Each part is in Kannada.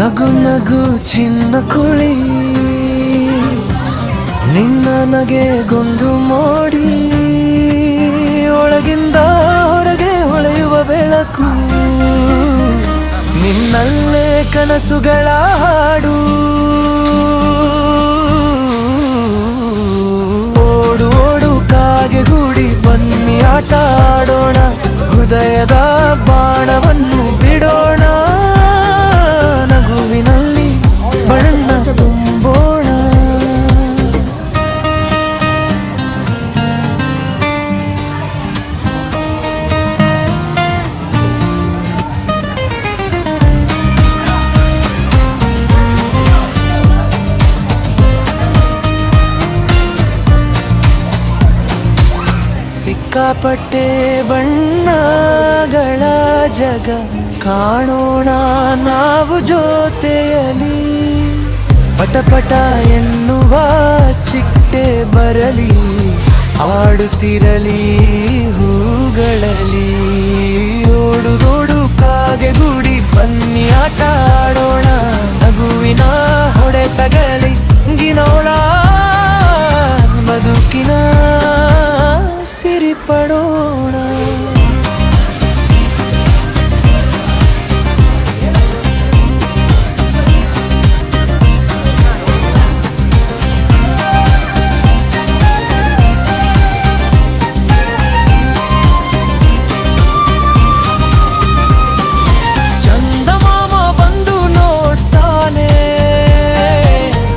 ನಗು ನಗು ಚಿನ್ನ ಕುಳಿ ನಿನ್ನ ನಗೆಗೊಂದು ಮೋಡಿ ಒಳಗಿಂದ ಹೊರಗೆ ಹೊಳೆಯುವ ಬೆಳಕು ನಿನ್ನಲ್ಲೇ ಕನಸುಗಳ ಹಾಡು ಓಡು ಓಡು ಕಾಗೆಗೂಡಿ ಬನ್ನಿ ಆಟ ಆಡೋಣ ಹೃದಯದ ಬಾಣವನ್ನು ಬಿಡೋಣ ನಗುವಿನಲ್ಲಿ ಬಣ್ಣ ತುಂಬೋಣ ಸಿಕ್ಕಾಪಟ್ಟೆ ಬಣ್ಣಗಳ ಜಗ ಕಾಣೋಣ ನಾವು ಜೊತೆಯಲಿ ಪಟಪಟ ಎನ್ನುವ ಚಿಟ್ಟೆ ಬರಲಿ ಆಡುತ್ತಿರಲಿ ಹೂಗಳಲ್ಲಿ ಓಡುದೋಡು ಕಾಗೆಗೂಡಿ ಬನ್ನಿ ಆಟ ಆಡೋಣ ನಗುವಿನ ಹೊಡೆತಗಲಿ ಗಿನೋಳ ಬದುಕಿನ ಸಿರಿ ಪಡೋಣ ಚಂದಮಾಮ ಬಂದು ನೋಡ್ತಾನೆ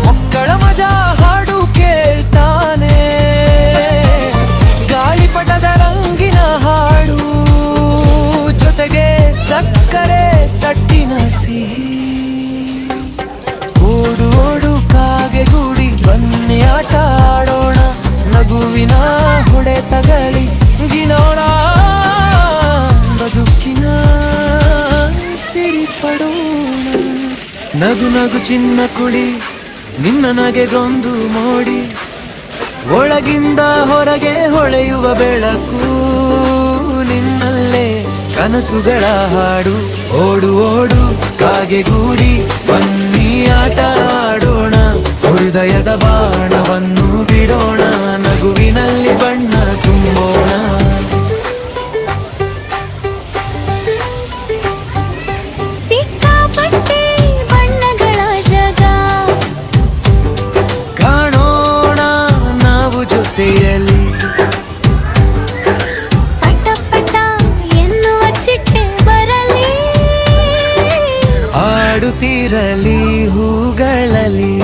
ಮಕ್ಕಳ ಮಜಾ ಹಾಡು ಕೇಳ್ತಾನೆ ಗಾಳಿಪಟದ ರಂಗಿನ ಹಾಡು ಜೊತೆಗೆ ಸಕ್ಕರೆ ತಟ್ಟಿನ ಸಿಹಿ ಓಡು ಓಡು ಕಾಗೆಗೂಡಿ ಬನ್ನಿ ಆಟ ಆಡೋಣ ನಗುವಿನ ಹೊಡೆತಗಲಿ ಗಿನೋಣ ಬದುಕಿನ ಸಿರಿ ಪಡೋಣ ನಗು ನಗು ಚಿನ್ನ ಕುಳಿ ನಿನ್ನ ನಗೆಗೊಂದು ಮೋಡಿ ಒಳಗಿಂದ ಹೊರಗೆ ಹೊಳೆಯುವ ಬೆಳಕು ನಿನ್ನಲ್ಲೇ ಕನಸುಗಳ ಹಾಡು ಓಡು ಓಡು ಕಾಗೆಗೂಡಿ ಬನ್ನಿ ಆಟ ಆಡೋಣ ಹೃದಯದ ಬಾಣವನ್ನು ಬಿಡೋಣ ನಗುವಿನಲ್ಲಿ ಬಣ್ಣ ತುಂಬೋಣ ಸಿಕ್ಕಾಪಟ್ಟೆ ಬಣ್ಣಗಳ ಜಗ ಕಾಣೋಣ ನಾವು ಜೊತೆಯಲ್ಲಿ ಪಟ ಪಟ ಎನ್ನುವ ಚಿಟ್ಟೆ ಬರಲಿ ಆಡುತ್ತಿರಲಿ ಹೂಗಳಲ್ಲಿ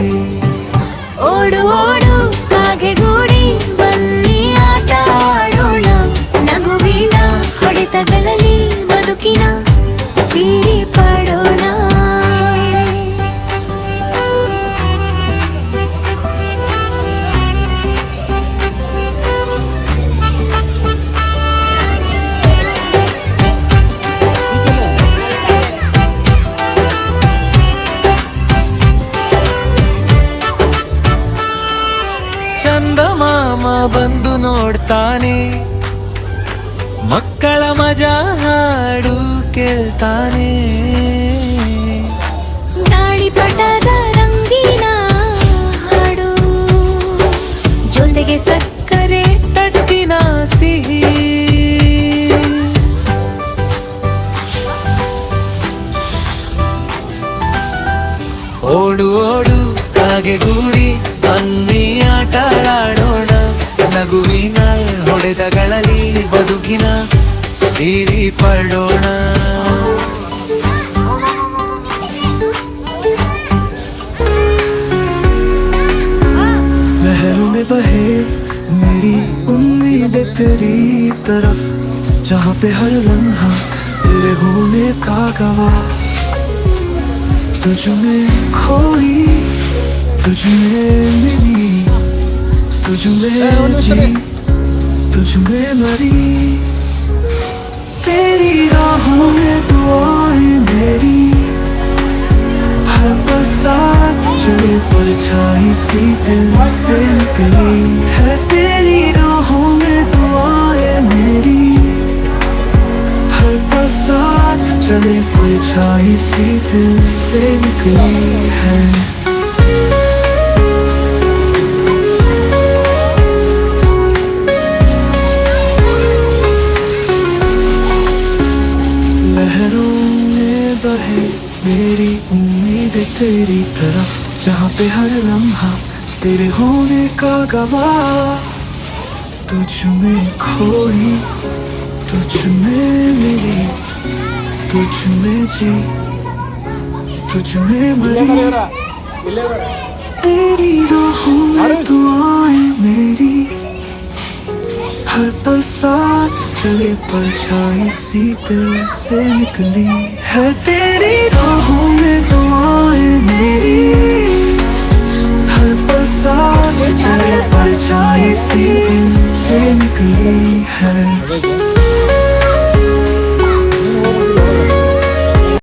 ಓಡು ಓಡು ಕಾಗೆಗೂಡಿ ಬನ್ನಿ ಆಟ ಆಡೋಣ ನಗುವಿನ ಹೊಡೆತಗಳಲ್ಲಿ ಬದುಕಿನ ಸಿರಿ ಪಡೋಣ ಚಂದಮಾಮ ಬಂದು ನೋಡ್ತಾನೆ ಮಕ್ಕಳ ಮಜಾ ಹಾಡು ಕೇಳ್ತಾನೆ ಗಾಳಿಪಟದ ರಂಗಿನ ಹಾಡು ಜೊತೆಗೆ ಸಕ್ಕರೆ ತಟ್ಟಿನ ಸಿಹಿ ಓಡು ಓಡು ಕಾಗೆಗೂಡಿ ಬನ್ನಿ ಆಟ ಆಡೋಣ ನಗುವಿನ ಹೊಡೆತಗಳಲ್ಲಿ ಬದುಕಿನ ಸಿರಿ ಪಡೋಣ लहरों में बहे मेरी उम्मीदें तेरी तरफ जहाँ पे हर लम्हा तेरे होने का गवाह तुझ में खोई तुझ में मिली तुझ में जी तुझ में मरी तेरी राहों में दुआएं मेरी हर बरसात चले परछाई सी दिल से निकली है तेरी राहों में दुआएं मेरी हर बरसात चले परछाई सी दिल से निकली है। लहरों में बहे मेरी उम्मीद तेरी तरफ, जहाँ पे हर लम्हा तेरे होने का गवाह। तुझ में खोई, तुझ में मिली, तुझ में जी, तुझ में मरी। तेरी राहों में दुआएं मेरी, हर पल साथ चले परछाई सी दिल से निकली है। तेरी राहों में दुआएं मेरी, हर पल साथ चले परछाई सी दिल से निकली है।